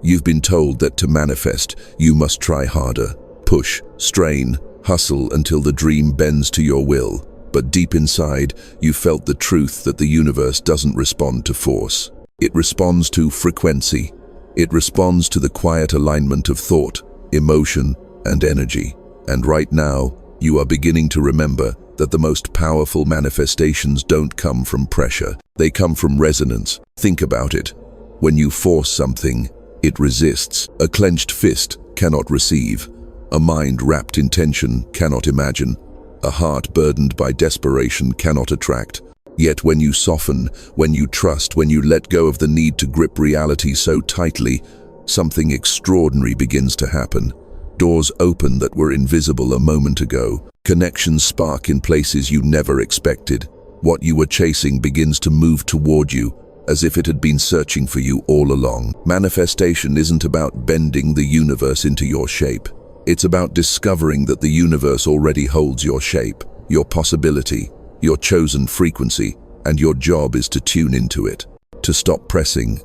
You've been told that to manifest, you must try harder, push, strain, hustle until the dream bends to your will. But deep inside, you felt the truth that the universe doesn't respond to force. It responds to frequency. It responds to the quiet alignment of thought, emotion, and energy. And right now, you are beginning to remember that the most powerful manifestations don't come from pressure. They come from resonance. Think about it. When you force something, it resists. A clenched fist cannot receive. A mind wrapped in tension cannot imagine. A heart burdened by desperation cannot attract. Yet when you soften, when you trust, when you let go of the need to grip reality so tightly, something extraordinary begins to happen. Doors open that were invisible a moment ago. Connections spark in places you never expected. What you were chasing begins to move toward you, as if it had been searching for you all along. Manifestation isn't about bending the universe into your shape. It's about discovering that the universe already holds your shape, your possibility, your chosen frequency, and your job is to tune into it. To stop pressing,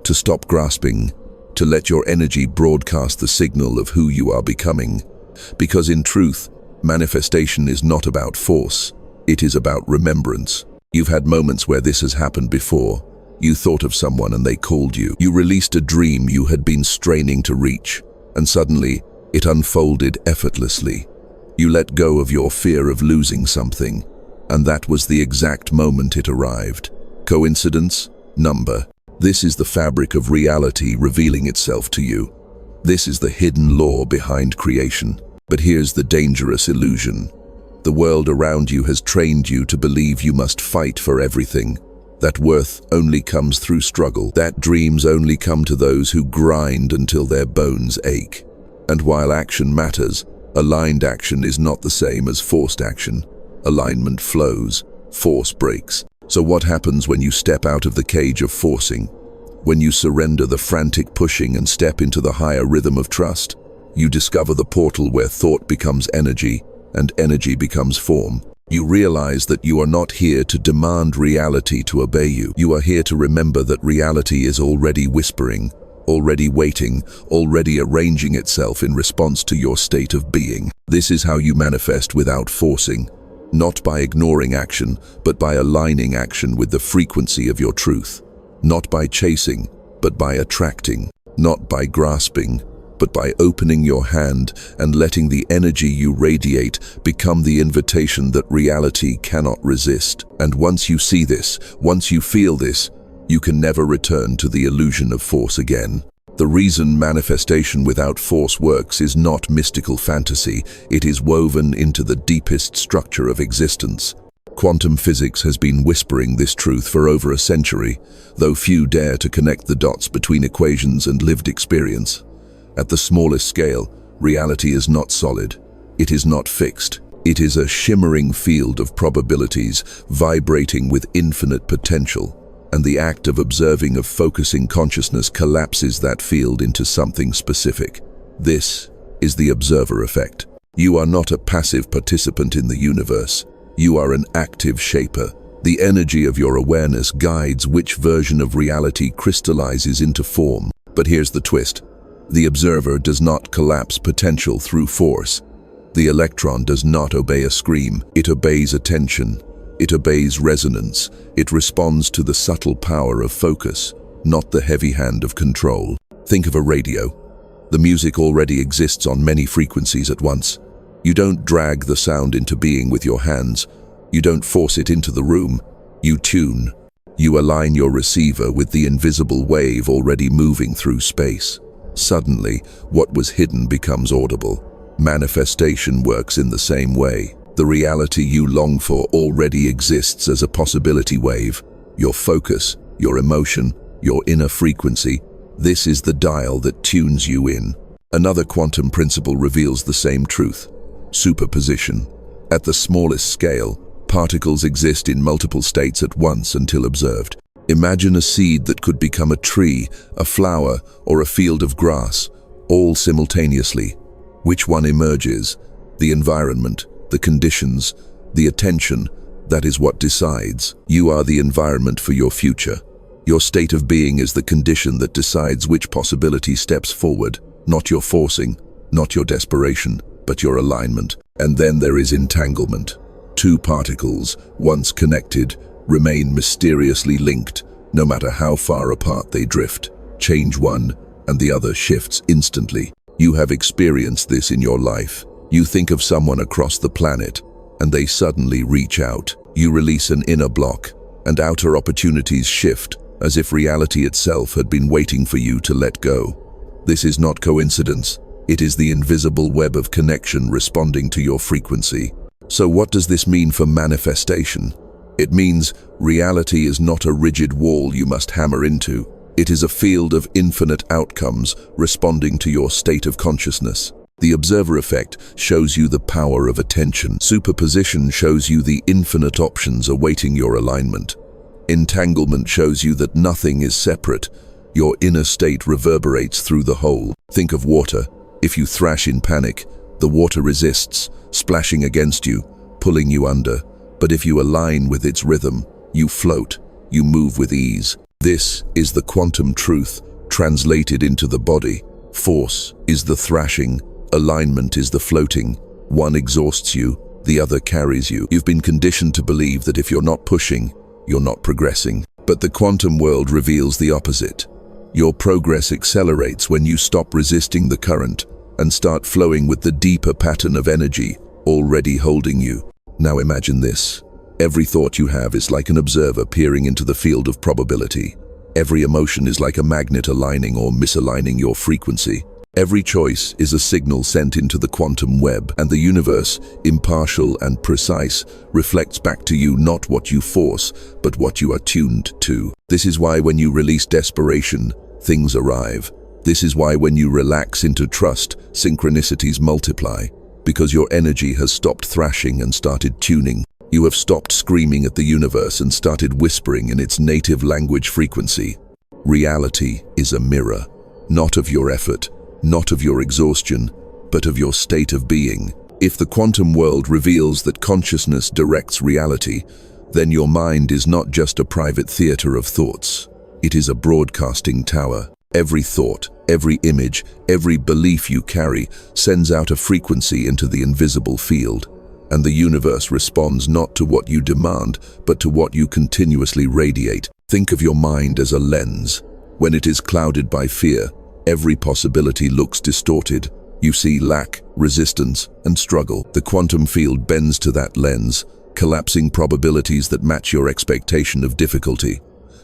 to stop grasping, to let your energy broadcast the signal of who you are becoming. Because in truth, manifestation is not about force, it is about remembrance. You've had moments where this has happened before. You thought of someone and they called you. You released a dream you had been straining to reach, and suddenly, it unfolded effortlessly. You let go of your fear of losing something, and that was the exact moment it arrived. Coincidence? Number. This is the fabric of reality revealing itself to you. This is the hidden law behind creation. But here's the dangerous illusion. The world around you has trained you to believe you must fight for everything, that worth only comes through struggle, that dreams only come to those who grind until their bones ache. And while action matters, aligned action is not the same as forced action. Alignment flows, force breaks. So what happens when you step out of the cage of forcing? When you surrender the frantic pushing and step into the higher rhythm of trust? You discover the portal where thought becomes energy and energy becomes form. You realize that you are not here to demand reality to obey you. You are here to remember that reality is already whispering, already waiting, already arranging itself in response to your state of being. This is how you manifest without forcing, not by ignoring action, but by aligning action with the frequency of your truth. Not by chasing, but by attracting. Not by grasping, but by opening your hand and letting the energy you radiate become the invitation that reality cannot resist. And once you see this, once you feel this, you can never return to the illusion of force again. The reason manifestation without force works is not mystical fantasy, it is woven into the deepest structure of existence. Quantum physics has been whispering this truth for over a century, though few dare to connect the dots between equations and lived experience. At the smallest scale, reality is not solid. It is not fixed. It is a shimmering field of probabilities, vibrating with infinite potential. And the act of observing, of focusing consciousness, collapses that field into something specific. This is the observer effect. You are not a passive participant in the universe. You are an active shaper. The energy of your awareness guides which version of reality crystallizes into form. But here's the twist. The observer does not collapse potential through force. The electron does not obey a scream. It obeys attention. It obeys resonance. It responds to the subtle power of focus, not the heavy hand of control. Think of a radio. The music already exists on many frequencies at once. You don't drag the sound into being with your hands. You don't force it into the room. You tune. You align your receiver with the invisible wave already moving through space. Suddenly, what was hidden becomes audible. Manifestation works in the same way. The reality you long for already exists as a possibility wave. Your focus, your emotion, your inner frequency, this is the dial that tunes you in. Another quantum principle reveals the same truth. Superposition. At the smallest scale, particles exist in multiple states at once until observed. Imagine a seed that could become a tree, a flower, or a field of grass, all simultaneously. Which one emerges? The environment, the conditions, the attention, that is what decides. You are the environment for your future. Your state of being is the condition that decides which possibility steps forward, not your forcing, not your desperation, but your alignment. And then there is entanglement. Two particles, once connected, remain mysteriously linked, no matter how far apart they drift. Change one, and the other shifts instantly. You have experienced this in your life. You think of someone across the planet, and they suddenly reach out. You release an inner block, and outer opportunities shift, as if reality itself had been waiting for you to let go. This is not coincidence. It is the invisible web of connection responding to your frequency. So what does this mean for manifestation? It means reality is not a rigid wall you must hammer into. It is a field of infinite outcomes responding to your state of consciousness. The observer effect shows you the power of attention. Superposition shows you the infinite options awaiting your alignment. Entanglement shows you that nothing is separate. Your inner state reverberates through the whole. Think of water. If you thrash in panic, the water resists, splashing against you, pulling you under. But if you align with its rhythm, you float, you move with ease. This is the quantum truth translated into the body. Force is the thrashing, alignment is the floating. One exhausts you, the other carries you. You've been conditioned to believe that if you're not pushing, you're not progressing. But the quantum world reveals the opposite. Your progress accelerates when you stop resisting the current and start flowing with the deeper pattern of energy already holding you. Now imagine this. Every thought you have is like an observer peering into the field of probability. Every emotion is like a magnet aligning or misaligning your frequency. Every choice is a signal sent into the quantum web, and the universe, impartial and precise, reflects back to you not what you force, but what you are tuned to. This is why when you release desperation, things arrive. This is why when you relax into trust, synchronicities multiply. Because your energy has stopped thrashing and started tuning. You have stopped screaming at the universe and started whispering in its native language frequency. Reality is a mirror, not of your effort, not of your exhaustion, but of your state of being. If the quantum world reveals that consciousness directs reality, then your mind is not just a private theater of thoughts. It is a broadcasting tower. Every thought, every image, every belief you carry sends out a frequency into the invisible field, and the universe responds not to what you demand, but to what you continuously radiate. Think of your mind as a lens. When it is clouded by fear, every possibility looks distorted. You see lack, resistance, and struggle. The quantum field bends to that lens, collapsing probabilities that match your expectation of difficulty.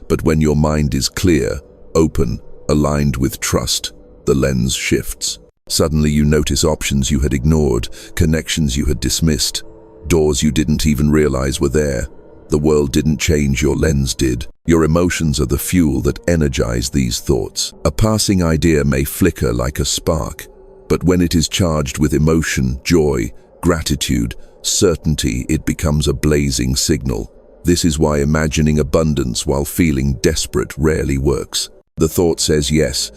But when your mind is clear, open, aligned with trust, the lens shifts. Suddenly you notice options you had ignored, connections you had dismissed, doors you didn't even realize were there. The world didn't change, your lens did. Your emotions are the fuel that energize these thoughts. A passing idea may flicker like a spark, but when it is charged with emotion, joy, gratitude, certainty, it becomes a blazing signal. This is why imagining abundance while feeling desperate rarely works. The thought says yes,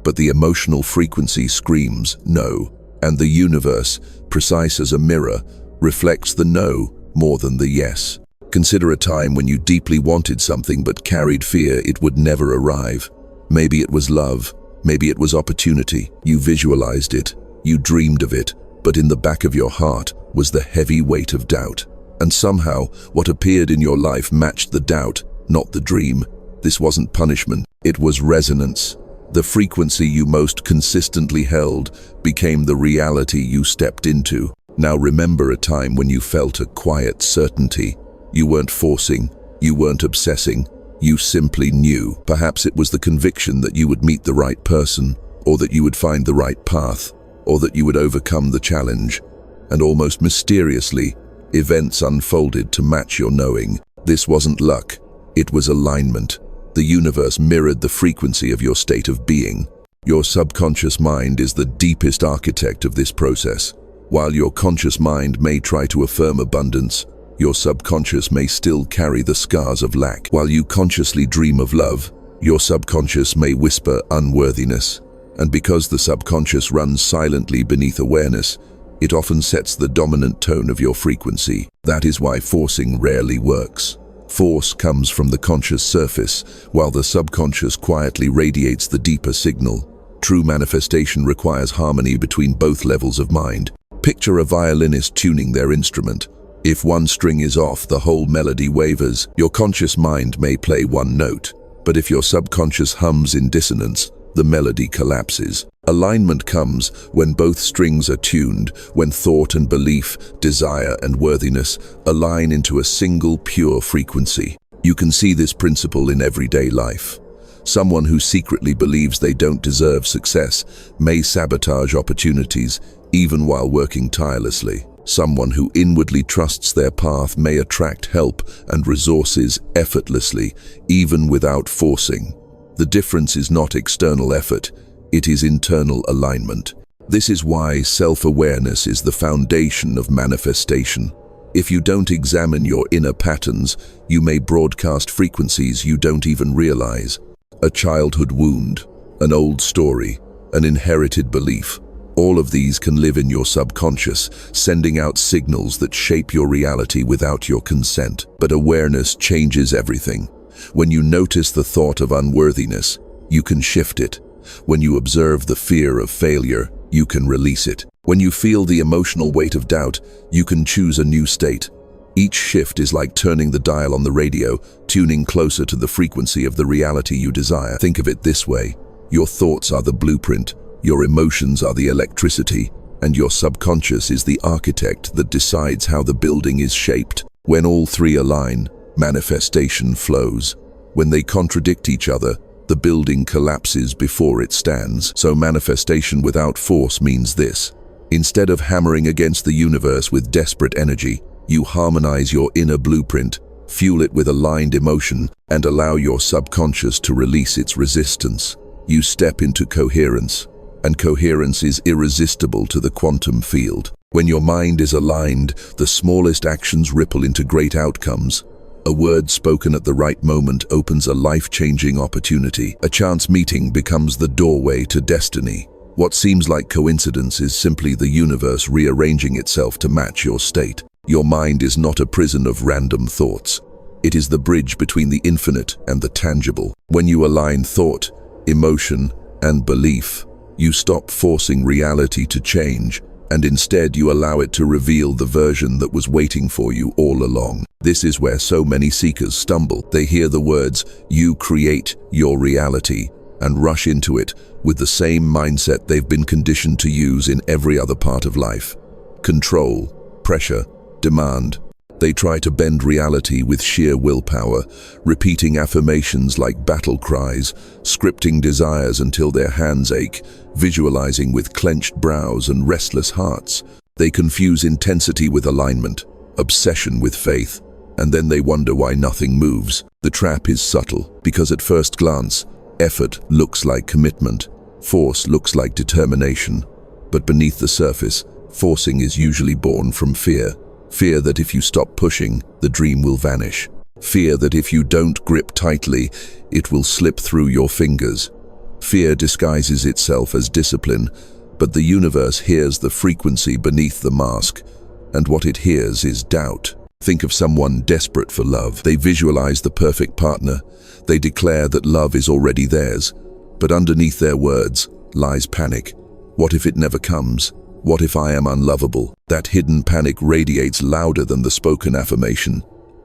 but the emotional frequency screams no, and the universe, precise as a mirror, reflects the no more than the yes. Consider a time when you deeply wanted something but carried fear it would never arrive. Maybe it was love, maybe it was opportunity. You visualized it, you dreamed of it, but in the back of your heart was the heavy weight of doubt. And somehow, what appeared in your life matched the doubt, not the dream. This wasn't punishment, it was resonance. The frequency you most consistently held became the reality you stepped into. Now remember a time when you felt a quiet certainty. You weren't forcing, you weren't obsessing, you simply knew. Perhaps it was the conviction that you would meet the right person, or that you would find the right path, or that you would overcome the challenge. And almost mysteriously, events unfolded to match your knowing. This wasn't luck, it was alignment. The universe mirrored the frequency of your state of being. Your subconscious mind is the deepest architect of this process. While your conscious mind may try to affirm abundance, your subconscious may still carry the scars of lack. While you consciously dream of love, your subconscious may whisper unworthiness. And because the subconscious runs silently beneath awareness, it often sets the dominant tone of your frequency. That is why forcing rarely works. Force comes from the conscious surface, while the subconscious quietly radiates the deeper signal. True manifestation requires harmony between both levels of mind. Picture a violinist tuning their instrument. If one string is off, the whole melody wavers. Your conscious mind may play one note, but if your subconscious hums in dissonance, the melody collapses. Alignment comes when both strings are tuned, when thought and belief, desire and worthiness align into a single pure frequency. You can see this principle in everyday life. Someone who secretly believes they don't deserve success may sabotage opportunities even while working tirelessly. Someone who inwardly trusts their path may attract help and resources effortlessly, even without forcing. The difference is not external effort, it is internal alignment. This is why self-awareness is the foundation of manifestation. If you don't examine your inner patterns, you may broadcast frequencies you don't even realize. A childhood wound, an old story, an inherited belief. All of these can live in your subconscious, sending out signals that shape your reality without your consent. But awareness changes everything. When you notice the thought of unworthiness, you can shift it. When you observe the fear of failure, you can release it. When you feel the emotional weight of doubt, you can choose a new state. Each shift is like turning the dial on the radio, tuning closer to the frequency of the reality you desire. Think of it this way: your thoughts are the blueprint, your emotions are the electricity, and your subconscious is the architect that decides how the building is shaped. When all three align, manifestation flows. When they contradict each other, the building collapses before it stands. So manifestation without force means this: instead of hammering against the universe with desperate energy, you harmonize your inner blueprint, fuel it with aligned emotion, and allow your subconscious to release its resistance. You step into coherence, and coherence is irresistible to the quantum field. When your mind is aligned, the smallest actions ripple into great outcomes. A word spoken at the right moment opens a life-changing opportunity. A chance meeting becomes the doorway to destiny. What seems like coincidence is simply the universe rearranging itself to match your state. Your mind is not a prison of random thoughts. It is the bridge between the infinite and the tangible. When you align thought, emotion, and belief, you stop forcing reality to change, and instead you allow it to reveal the version that was waiting for you all along. This is where so many seekers stumble. They hear the words, "You create your reality," and rush into it with the same mindset they've been conditioned to use in every other part of life. Control, pressure, demand. They try to bend reality with sheer willpower, repeating affirmations like battle cries, scripting desires until their hands ache, visualizing with clenched brows and restless hearts. They confuse intensity with alignment, obsession with faith, and then they wonder why nothing moves. The trap is subtle, because at first glance, effort looks like commitment, force looks like determination, but beneath the surface, forcing is usually born from fear. Fear that if you stop pushing, the dream will vanish. Fear that if you don't grip tightly, it will slip through your fingers. Fear disguises itself as discipline, but the universe hears the frequency beneath the mask, and what it hears is doubt. Think of someone desperate for love. They visualize the perfect partner. They declare that love is already theirs, but underneath their words lies panic. What if it never comes? What if I am unlovable? That hidden panic radiates louder than the spoken affirmation.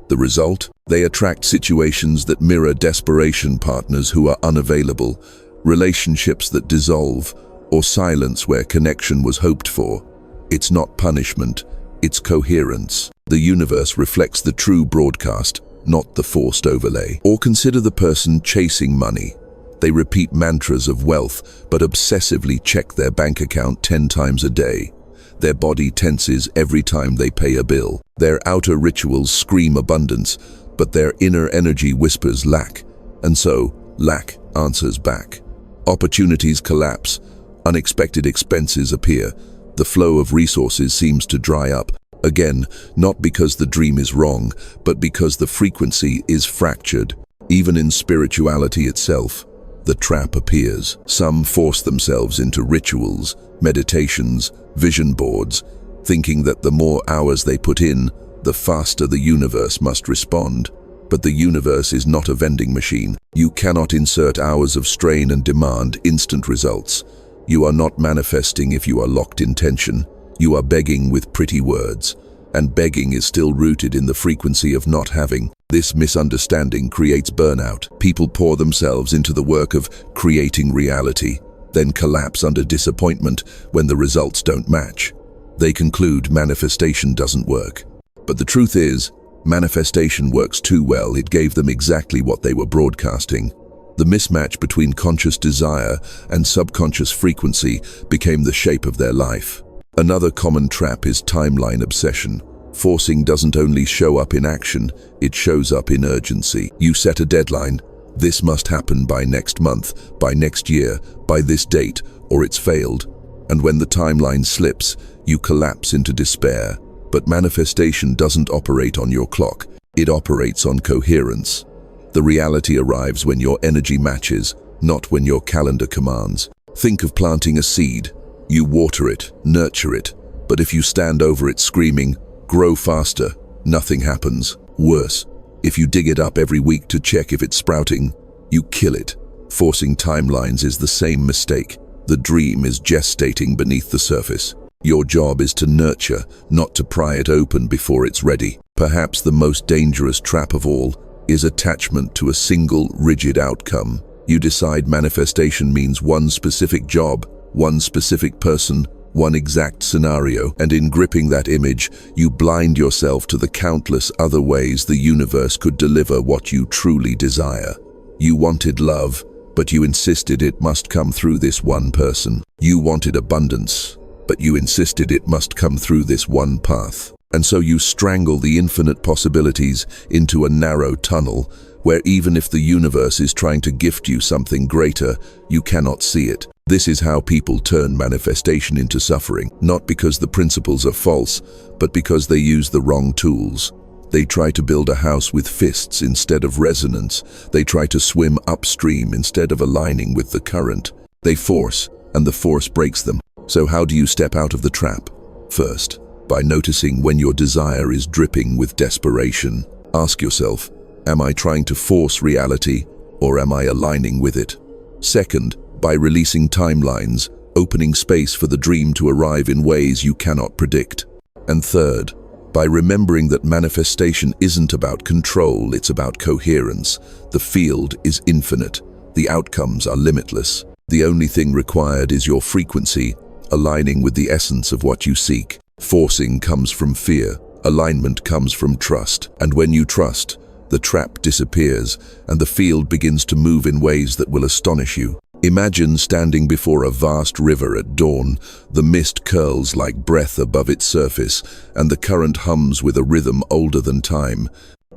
The result? They attract situations that mirror desperation, partners who are unavailable, relationships that dissolve, or silence where connection was hoped for. It's not punishment, it's coherence. The universe reflects the true broadcast, not the forced overlay. Or consider the person chasing money. They repeat mantras of wealth, but obsessively check their bank account 10 times a day. Their body tenses every time they pay a bill. Their outer rituals scream abundance, but their inner energy whispers lack. And so, lack answers back. Opportunities collapse. Unexpected expenses appear. The flow of resources seems to dry up. Again, not because the dream is wrong, but because the frequency is fractured. Even in spirituality itself, the trap appears. Some force themselves into rituals, meditations, vision boards, thinking that the more hours they put in, the faster the universe must respond. But the universe is not a vending machine. You cannot insert hours of strain and demand instant results. You are not manifesting if you are locked in tension. You are begging with pretty words. And begging is still rooted in the frequency of not having. This misunderstanding creates burnout. People pour themselves into the work of creating reality, then collapse under disappointment when the results don't match. They conclude manifestation doesn't work. But the truth is, manifestation works too well. It gave them exactly what they were broadcasting. The mismatch between conscious desire and subconscious frequency became the shape of their life. Another common trap is timeline obsession. Forcing doesn't only show up in action, it shows up in urgency. You set a deadline. This must happen by next month, by next year, by this date, or it's failed. And when the timeline slips, you collapse into despair. But manifestation doesn't operate on your clock. It operates on coherence. The reality arrives when your energy matches, not when your calendar commands. Think of planting a seed. You water it, nurture it, but if you stand over it screaming, "Grow faster," nothing happens. Worse, if you dig it up every week to check if it's sprouting, you kill it. Forcing timelines is the same mistake. The dream is gestating beneath the surface. Your job is to nurture, not to pry it open before it's ready. Perhaps the most dangerous trap of all is attachment to a single, rigid outcome. You decide manifestation means one specific job, one specific person, one exact scenario, and in gripping that image, you blind yourself to the countless other ways the universe could deliver what you truly desire. You wanted love, but you insisted it must come through this one person. You wanted abundance, but you insisted it must come through this one path. And so you strangle the infinite possibilities into a narrow tunnel where even if the universe is trying to gift you something greater, you cannot see it. This is how people turn manifestation into suffering, not because the principles are false, but because they use the wrong tools. They try to build a house with fists instead of resonance. They try to swim upstream instead of aligning with the current. They force, and the force breaks them. So how do you step out of the trap? First, by noticing when your desire is dripping with desperation. Ask yourself, am I trying to force reality, or am I aligning with it? Second, by releasing timelines, opening space for the dream to arrive in ways you cannot predict. And third, by remembering that manifestation isn't about control, it's about coherence. The field is infinite. The outcomes are limitless. The only thing required is your frequency, aligning with the essence of what you seek. Forcing comes from fear. Alignment comes from trust. And when you trust, the trap disappears and the field begins to move in ways that will astonish you. Imagine standing before a vast river at dawn. The mist curls like breath above its surface, and the current hums with a rhythm older than time.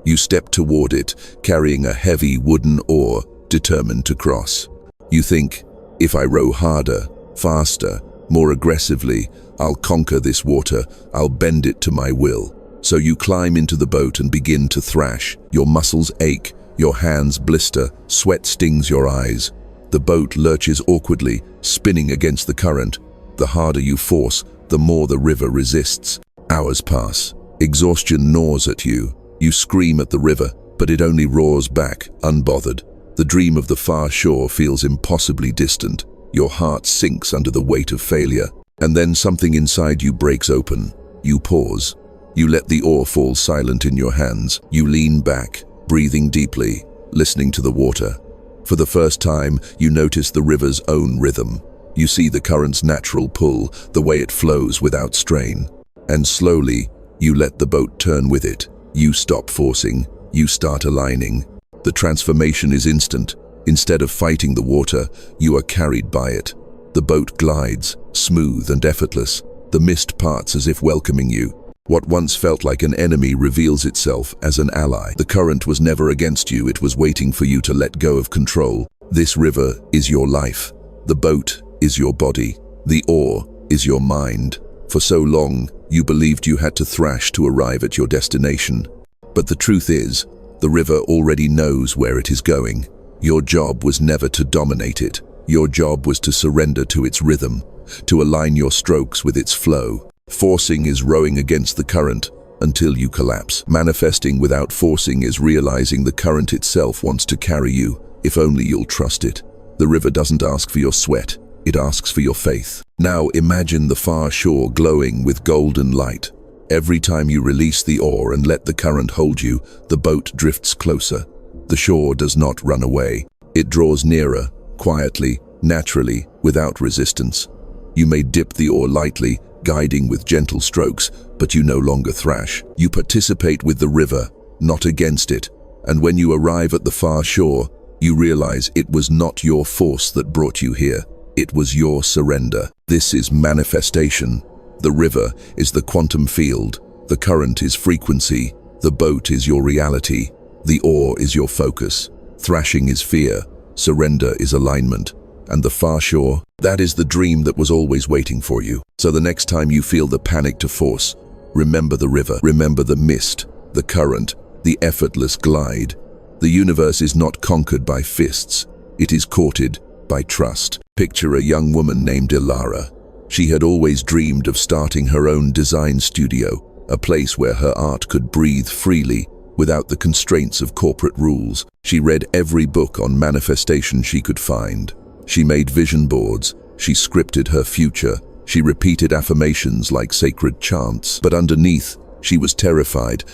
You step toward it, carrying a heavy wooden oar, determined to cross. You think, if I row harder, faster, more aggressively, I'll conquer this water, I'll bend it to my will. So you climb into the boat and begin to thrash. Your muscles ache, your hands blister, sweat stings your eyes. The boat lurches awkwardly, spinning against the current. The harder you force, the more the river resists. Hours pass. Exhaustion gnaws at you. You scream at the river, but it only roars back, unbothered. The dream of the far shore feels impossibly distant. Your heart sinks under the weight of failure. And then something inside you breaks open. You pause. You let the oar fall silent in your hands. You lean back, breathing deeply, listening to the water. For the first time, you notice the river's own rhythm. You see the current's natural pull, the way it flows without strain. And slowly, you let the boat turn with it. You stop forcing. You start aligning. The transformation is instant. Instead of fighting the water, you are carried by it. The boat glides, smooth and effortless. The mist parts as if welcoming you. What once felt like an enemy reveals itself as an ally. The current was never against you, it was waiting for you to let go of control. This river is your life. The boat is your body. The oar is your mind. For so long, you believed you had to thrash to arrive at your destination. But the truth is, the river already knows where it is going. Your job was never to dominate it. Your job was to surrender to its rhythm, to align your strokes with its flow. Forcing is rowing against the current. until you collapse. Manifesting without forcing is realizing the current itself wants to carry you, if only you'll trust it. The river doesn't ask for your sweat, it asks for your faith. Now imagine the far shore glowing with golden light. Every time you release the oar and let the current hold you, the boat drifts closer. The shore does not run away. It draws nearer, quietly, naturally, without resistance. You may dip the oar lightly, guiding with gentle strokes, but you no longer thrash. You participate with the river, not against it. And when you arrive at the far shore, you realize it was not your force that brought you here. It was your surrender. This is manifestation. The river is the quantum field. The current is frequency. The boat is your reality. The oar is your focus. Thrashing is fear. Surrender is alignment. And the far shore, that is the dream that was always waiting for you. So the next time you feel the panic to force, remember the river, remember the mist, the current, the effortless glide. The universe is not conquered by fists. It is courted by trust. Picture a young woman named Ilara. She had always dreamed of starting her own design studio, a place where her art could breathe freely without the constraints of corporate rules. She read every book on manifestation she could find. She made vision boards. She scripted her future. She repeated affirmations like sacred chants. But underneath, she was terrified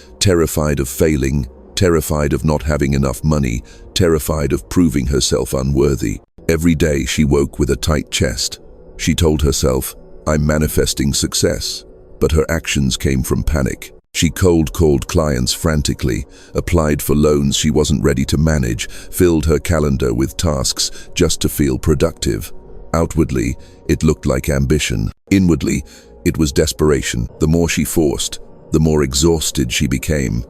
of failing, terrified of not having enough money, terrified of proving herself unworthy. Every day she woke with a tight chest. She told herself, "I'm manifesting success." But her actions came from panic. She cold called clients frantically, applied for loans she wasn't ready to manage, filled her calendar with tasks just to feel productive. Outwardly, it looked like ambition. Inwardly, it was desperation. The more she forced, the more exhausted she became.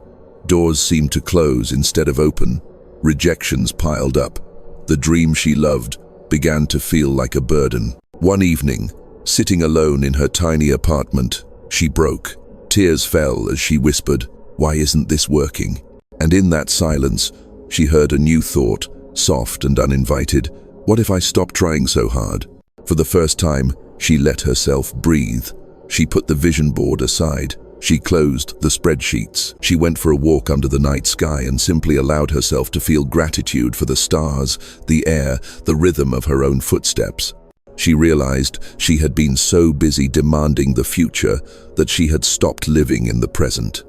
Doors seemed to close instead of open. Rejections piled up. The dream she loved began to feel like a burden. One evening, sitting alone in her tiny apartment, she broke. Tears fell as she whispered, "Why isn't this working?" And in that silence, she heard a new thought, soft and uninvited. What if I stopped trying so hard? For the first time, she let herself breathe. She put the vision board aside. She closed the spreadsheets. She went for a walk under the night sky and simply allowed herself to feel gratitude for the stars, the air, the rhythm of her own footsteps. She realized she had been so busy demanding the future that she had stopped living in the present.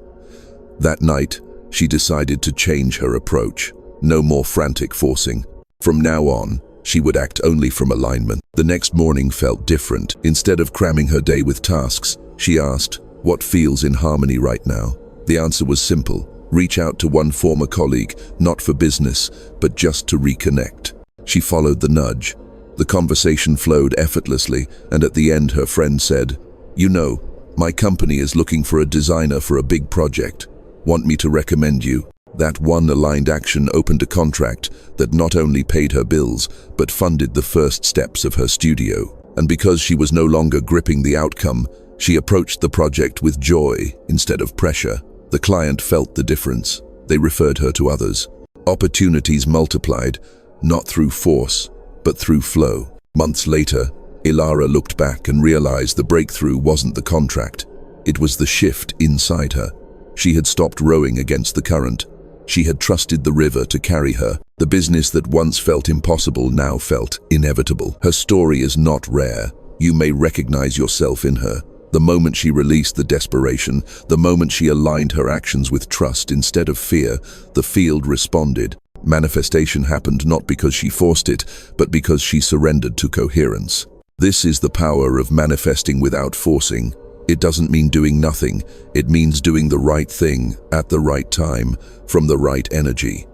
That night, she decided to change her approach. No more frantic forcing. From now on, she would act only from alignment. The next morning felt different. Instead of cramming her day with tasks, she asked, "What feels in harmony right now?" The answer was simple. Reach out to one former colleague, not for business, but just to reconnect. She followed the nudge. The conversation flowed effortlessly, and at the end her friend said, "You know, my company is looking for a designer for a big project. Want me to recommend you?" That one aligned action opened a contract that not only paid her bills, but funded the first steps of her studio. And because she was no longer gripping the outcome, she approached the project with joy instead of pressure. The client felt the difference. They referred her to others. Opportunities multiplied, not through force, but through flow. Months later, Ilara looked back and realized the breakthrough wasn't the contract. It was the shift inside her. She had stopped rowing against the current. She had trusted the river to carry her. The business that once felt impossible now felt inevitable. Her story is not rare. You may recognize yourself in her. The moment she released the desperation, the moment she aligned her actions with trust instead of fear, the field responded. Manifestation happened not because she forced it, but because she surrendered to coherence. This is the power of manifesting without forcing. It doesn't mean doing nothing. It means doing the right thing at the right time, from the right energy.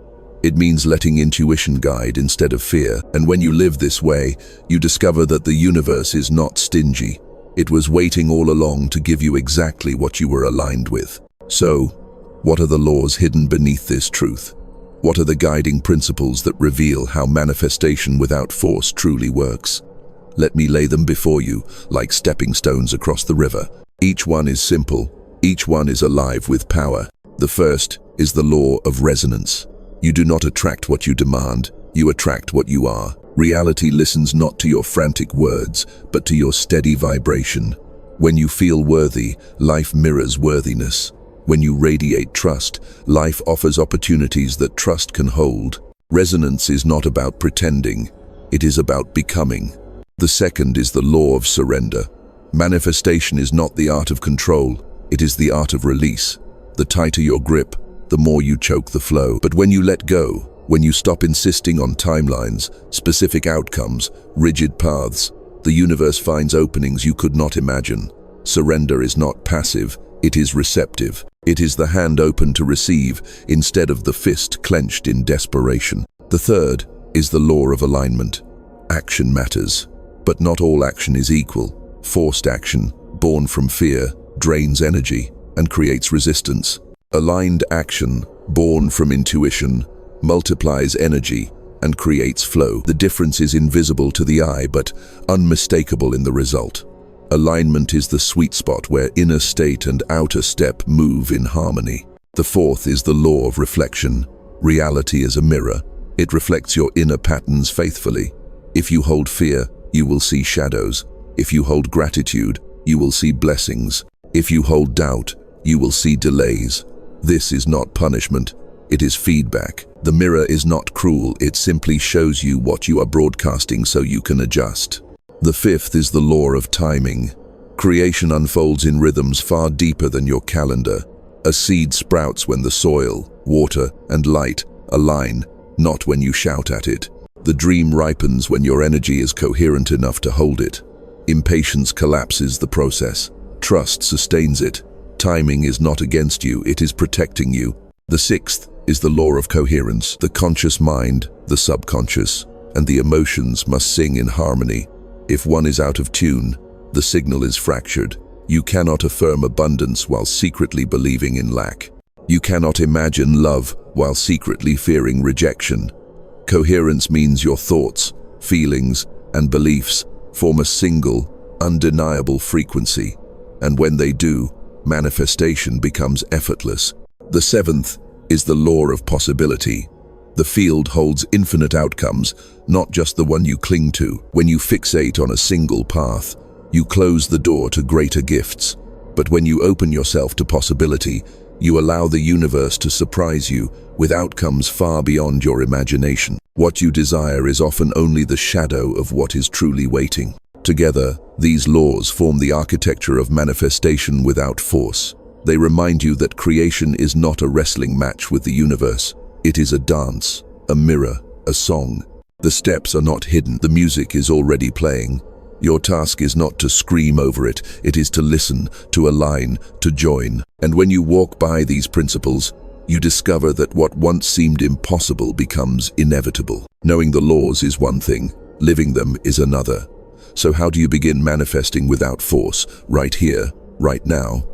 It means letting intuition guide instead of fear. And when you live this way, you discover that the universe is not stingy. It was waiting all along to give you exactly what you were aligned with. So, what are the laws hidden beneath this truth? What are the guiding principles that reveal how manifestation without force truly works? Let me lay them before you, like stepping stones across the river. Each one is simple. Each one is alive with power. The first is the law of resonance. You do not attract what you demand. You attract what you are. Reality listens not to your frantic words, but to your steady vibration. When you feel worthy, life mirrors worthiness. When you radiate trust, life offers opportunities that trust can hold. Resonance is not about pretending, it is about becoming. The second is the law of surrender. Manifestation is not the art of control, it is the art of release. The tighter your grip, the more you choke the flow. But when you let go, when you stop insisting on timelines, specific outcomes, rigid paths, the universe finds openings you could not imagine. Surrender is not passive, it is receptive. It is the hand open to receive instead of the fist clenched in desperation. The third is the law of alignment. Action matters, but not all action is equal. Forced action, born from fear, drains energy and creates resistance. Aligned action, born from intuition, multiplies energy and creates flow. The difference is invisible to the eye, but unmistakable in the result. Alignment is the sweet spot where inner state and outer step move in harmony. The fourth is the law of reflection. Reality is a mirror. It reflects your inner patterns faithfully. If you hold fear, you will see shadows. If you hold gratitude, you will see blessings. If you hold doubt, you will see delays. This is not punishment. It is feedback. The mirror is not cruel, it simply shows you what you are broadcasting so you can adjust. The fifth is the law of timing. Creation unfolds in rhythms far deeper than your calendar. A seed sprouts when the soil, water, and light align, not when you shout at it. The dream ripens when your energy is coherent enough to hold it. Impatience collapses the process. Trust sustains it. Timing is not against you, it is protecting you. The sixth is the law of coherence. The conscious mind, the subconscious, and the emotions must sing in harmony. If one is out of tune, the signal is fractured. You cannot affirm abundance while secretly believing in lack. You cannot imagine love while secretly fearing rejection. Coherence means your thoughts, feelings, and beliefs form a single, undeniable frequency, and when they do, manifestation becomes effortless. The seventh is the law of possibility. The field holds infinite outcomes, not just the one you cling to. When you fixate on a single path, you close the door to greater gifts. But when you open yourself to possibility, you allow the universe to surprise you with outcomes far beyond your imagination. What you desire is often only the shadow of what is truly waiting. Together, these laws form the architecture of manifestation without force. They remind you that creation is not a wrestling match with the universe. It is a dance, a mirror, a song. The steps are not hidden. The music is already playing. Your task is not to scream over it. It is to listen, to align, to join. And when you walk by these principles, you discover that what once seemed impossible becomes inevitable. Knowing the laws is one thing, living them is another. So how do you begin manifesting without force, right here, right now?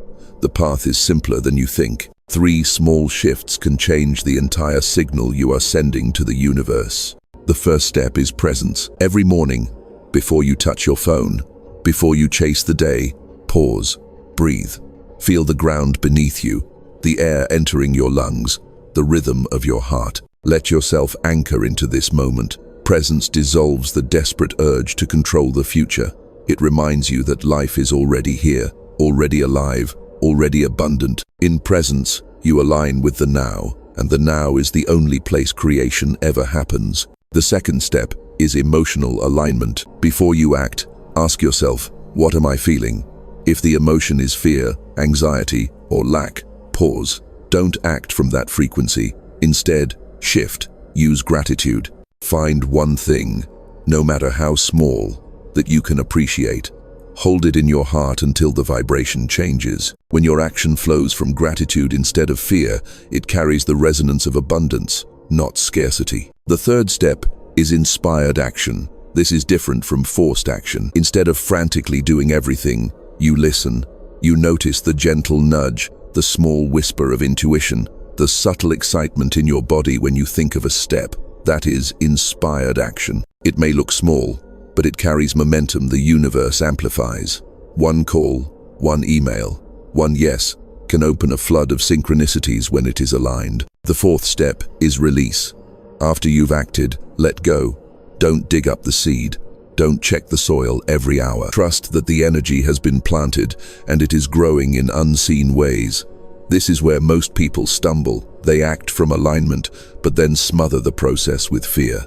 The path is simpler than you think. 3 small shifts can change the entire signal you are sending to the universe. The first step is presence. Every morning, before you touch your phone, before you chase the day, pause, breathe. Feel the ground beneath you, the air entering your lungs, the rhythm of your heart. Let yourself anchor into this moment. Presence dissolves the desperate urge to control the future. It reminds you that life is already here, already alive, already abundant. In presence, you align with the now, and the now is the only place creation ever happens. The second step is emotional alignment. Before you act, ask yourself, what am I feeling? If the emotion is fear, anxiety, or lack, pause. Don't act from that frequency. Instead, shift. Use gratitude. Find one thing, no matter how small, that you can appreciate. Hold it in your heart until the vibration changes. When your action flows from gratitude instead of fear, it carries the resonance of abundance, not scarcity. The third step is inspired action. This is different from forced action. Instead of frantically doing everything, you listen. You notice the gentle nudge, the small whisper of intuition, the subtle excitement in your body when you think of a step. That is inspired action. It may look small, but it carries momentum the universe amplifies. One call, one email, one yes can open a flood of synchronicities when it is aligned. The fourth step is release. After you've acted, let go. Don't dig up the seed. Don't check the soil every hour. Trust that the energy has been planted and it is growing in unseen ways. This is where most people stumble. They act from alignment, but then smother the process with fear.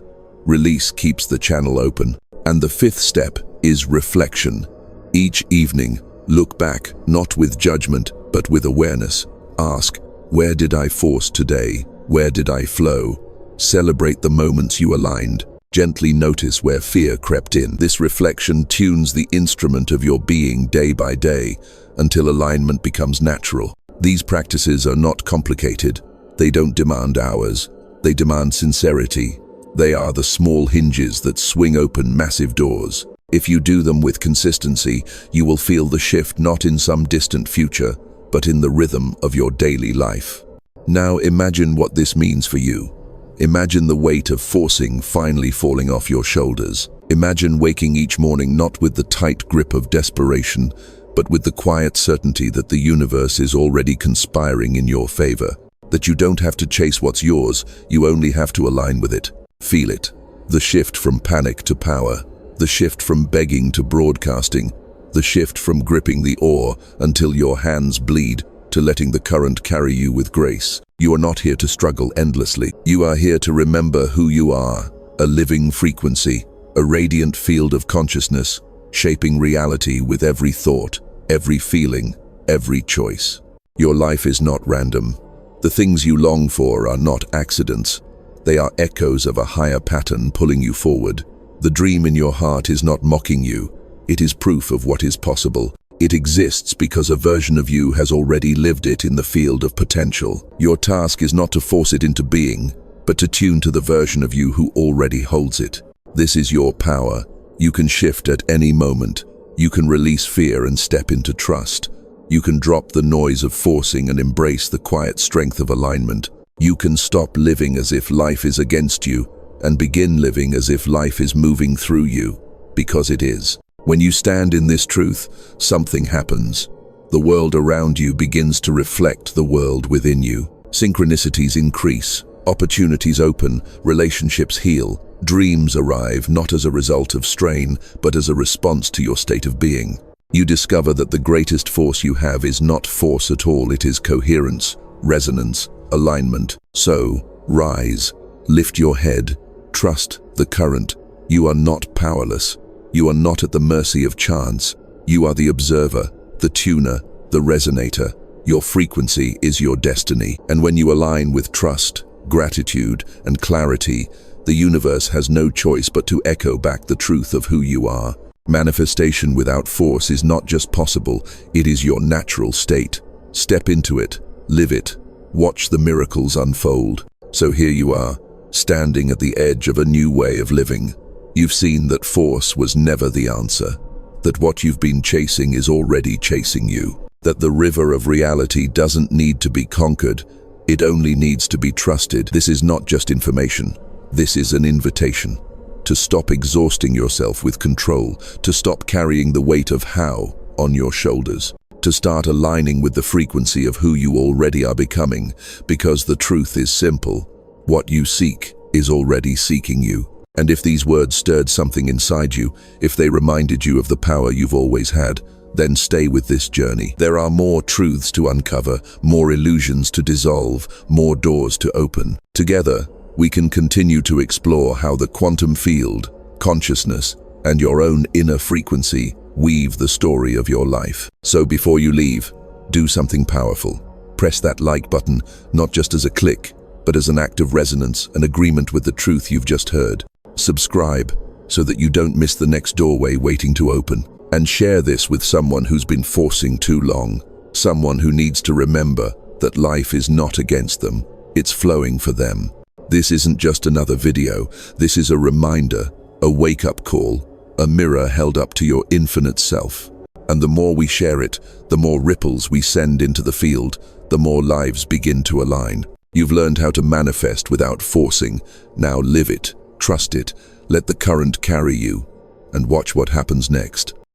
Release keeps the channel open. And the fifth step is reflection. Each evening, look back, not with judgment, but with awareness. Ask, where did I force today? Where did I flow? Celebrate the moments you aligned. Gently notice where fear crept in. This reflection tunes the instrument of your being day by day until alignment becomes natural. These practices are not complicated. They don't demand hours. They demand sincerity. They are the small hinges that swing open massive doors. If you do them with consistency, you will feel the shift not in some distant future, but in the rhythm of your daily life. Now imagine what this means for you. Imagine the weight of forcing finally falling off your shoulders. Imagine waking each morning not with the tight grip of desperation, but with the quiet certainty that the universe is already conspiring in your favor. That you don't have to chase what's yours, you only have to align with it. Feel it. The shift from panic to power. The shift from begging to broadcasting. The shift from gripping the oar until your hands bleed to letting the current carry you with grace. You are not here to struggle endlessly. You are here to remember who you are, a living frequency, a radiant field of consciousness, shaping reality with every thought, every feeling, every choice. Your life is not random. The things you long for are not accidents. They are echoes of a higher pattern pulling you forward. The dream in your heart is not mocking you. It is proof of what is possible. It exists because a version of you has already lived it in the field of potential. Your task is not to force it into being, but to tune to the version of you who already holds it. This is your power. You can shift at any moment. You can release fear and step into trust. You can drop the noise of forcing and embrace the quiet strength of alignment. You can stop living as if life is against you and begin living as if life is moving through you, because it is. When you stand in this truth, something happens. The world around you begins to reflect the world within you. Synchronicities increase, opportunities open, relationships heal, dreams arrive not as a result of strain, but as a response to your state of being. You discover that the greatest force you have is not force at all, it is coherence, resonance, alignment. So, rise, lift your head, trust the current. You are not powerless. You are not at the mercy of chance. You are the observer, the tuner, the resonator. Your frequency is your destiny. And when you align with trust, gratitude, and clarity, the universe has no choice but to echo back the truth of who you are. Manifestation without force is not just possible, it is your natural state. Step into it, live it, watch the miracles unfold. So here you are, standing at the edge of a new way of living. You've seen that force was never the answer, that what you've been chasing is already chasing you, that the river of reality doesn't need to be conquered, it only needs to be trusted. This is not just information, this is an invitation to stop exhausting yourself with control, to stop carrying the weight of how on your shoulders, to start aligning with the frequency of who you already are becoming, because the truth is simple. What you seek is already seeking you. And if these words stirred something inside you, if they reminded you of the power you've always had, then stay with this journey. There are more truths to uncover, more illusions to dissolve, more doors to open. Together, we can continue to explore how the quantum field, consciousness, and your own inner frequency weave the story of your life. So before you leave, do something powerful. Press that like button, not just as a click, but as an act of resonance, an agreement with the truth you've just heard. Subscribe so that you don't miss the next doorway waiting to open. And share this with someone who's been forcing too long, someone who needs to remember that life is not against them, it's flowing for them. This isn't just another video, this is a reminder, a wake-up call, a mirror held up to your infinite self. And the more we share it, the more ripples we send into the field, the more lives begin to align. You've learned how to manifest without forcing. Now live it, trust it, let the current carry you, and watch what happens next.